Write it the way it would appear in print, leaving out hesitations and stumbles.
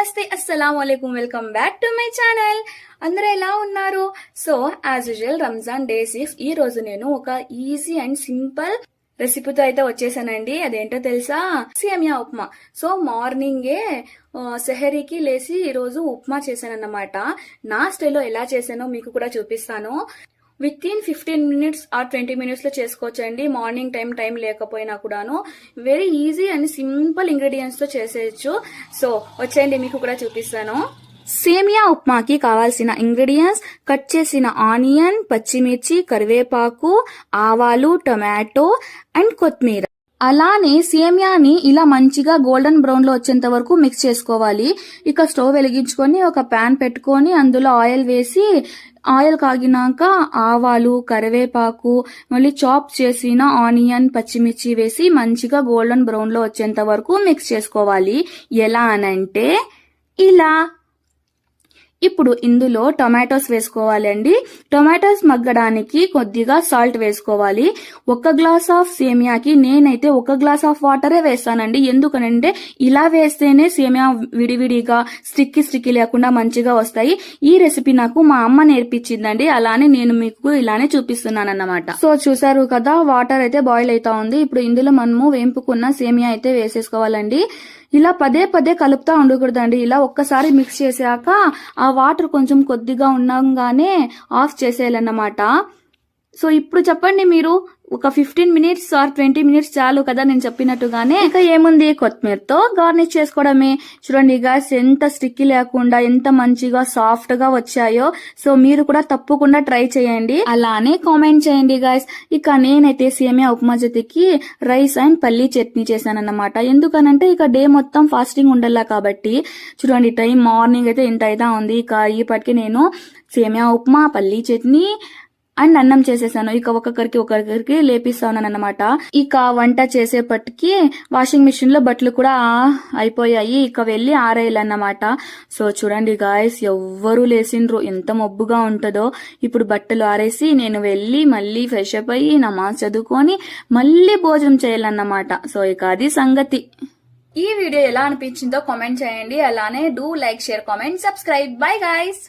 నమస్తే అస్సలాముఅలైకుం welcome back to my channel. అందరూ ఎలా ఉన్నారు? So as usual Ramzan day 6 ఈ రోజు నేను ఒక ఈజీ అండ్ సింపుల్ రెసిపీతో అయితే వచ్చేసానండి. అదేంటో తెలుసా? సేమియా ఉప్మా. సో మార్నింగే సెహరీకి లేసి ఈ రోజు ఉప్మా చేశానన్నమాట. నా స్టైల్లో ఎలా చేశానో మీకు కూడా చూపిస్తాను. With in 15 minutes or 20 minutes లో చేసుకోవచ్చండి. మార్నింగ్ టైం లేకపోయినా కూడాను very easy and simple ingredients తో చేసేయచ్చు. సో వచ్చేయండి, మీకు కూడా చూపిస్తాను. సేమియా ఉప్మాకి కావాల్సిన ఇంగ్రీడియంట్స్: కట్ చేసిన ఆనియన్, పచ్చిమిర్చి, కరివేపాకు, ఆవాలు, టొమాటో అండ్ కొత్తిమీర. అలానే సేమియాని ఇలా మంచిగా గోల్డెన్ బ్రౌన్ లో వచ్చేంత వరకు మిక్స్ చేసుకోవాలి. ఇక స్టవ్ వెలిగించుకొని ఒక ప్యాన్ పెట్టుకొని అందులో ఆయిల్ వేసి, ఆయిల్ కాగినాక ఆవాలు, కరివేపాకు, మళ్ళీ చాప్ చేసిన ఆనియన్, పచ్చిమిర్చి వేసి మంచిగా గోల్డెన్ బ్రౌన్ లో వచ్చేంత వరకు మిక్స్ చేసుకోవాలి. ఎలా అనంటే ఇలా. ఇప్పుడు ఇందులో టొమాటోస్ వేసుకోవాలండి. టొమాటోస్ మగ్గడానికి కొద్దిగా సాల్ట్ వేసుకోవాలి. 1 గ్లాస్ ఆఫ్ సేమియాకి నేనైతే 1 గ్లాస్ ఆఫ్ వాటరే వేస్తానండి. ఎందుకనంటే ఇలా వేస్తేనే సేమియా విడివిడిగా స్టిక్కీ లేకుండా మంచిగా వస్తాయి. ఈ రెసిపీ నాకు మా అమ్మ నేర్పించిందండి. అలానే నేను మీకు ఇలానే చూపిస్తున్నాను అన్నమాట. సో చూసారు కదా, వాటర్ అయితే బాయిల్ అవుతా ఉంది. ఇప్పుడు ఇందులో మనము వేంపుకున్న సేమియా అయితే వేసేసుకోవాలండి. ఇలా పదే కలుపుతా ఉండకూడదండి. ఇలా ఒక్కసారి మిక్స్ చేశాక ఆ వాటర్ కొంచెం కొద్దిగా ఉండగానే ఆఫ్ చేసేయాలన్నమాట. సో ఇప్పుడు చెప్పండి మీరు, ఒక 15 మినిట్స్ ఆర్ 20 మినిట్స్ చాలు కదా నేను చెప్పినట్టుగానే. ఇక ఏముంది, కొత్తిమీరతో గార్నిష్ చేసుకోవడమే. చూడండి గాయ్స్, ఎంత స్టిక్కీ లేకుండా ఎంత మంచిగా సాఫ్ట్ గా వచ్చాయో. సో మీరు కూడా తప్పకుండా ట్రై చేయండి, అలానే కామెంట్ చేయండి గాయ్స్. ఇక నేనైతే సేమియా ఉప్మా జొతికి రైస్ అండ్ పల్లీ చట్నీ చేశానన్నమాట. ఎందుకనంటే ఇక డే మొత్తం ఫాస్టింగ్ ఉండాలా కాబట్టి. చూడండి, టైం మార్నింగ్ అయితే ఇంత అయితే ఉంది. ఇక ఇప్పటికి నేను సేమియా ఉప్మా, పల్లీ చట్నీ అండ్ అన్నం చేసేసాను. ఇక ఒక్కొక్కరికి లేపిస్తాను అన్నమాట. ఇక వంట చేసేపటికి వాషింగ్ మిషన్ లో బట్టలు కూడా అయిపోయాయి. ఇక వెళ్లి ఆరేయాలన్నమాట. సో చూడండి గాయస్, ఎవ్వరూ లేసిండ్రు, ఎంత మబ్బుగా ఉంటుందో. ఇప్పుడు బట్టలు ఆరేసి నేను వెళ్లి మళ్ళీ ఫ్రెష్ అప్ అయ్యి నమాజ్ చదువుకొని మళ్ళీ భోజనం చేయాలన్నమాట. సో ఇక అది సంగతి. ఈ వీడియో ఎలా అనిపించిందో కామెంట్ చేయండి. అలానే do like, share, comment, subscribe. By guys.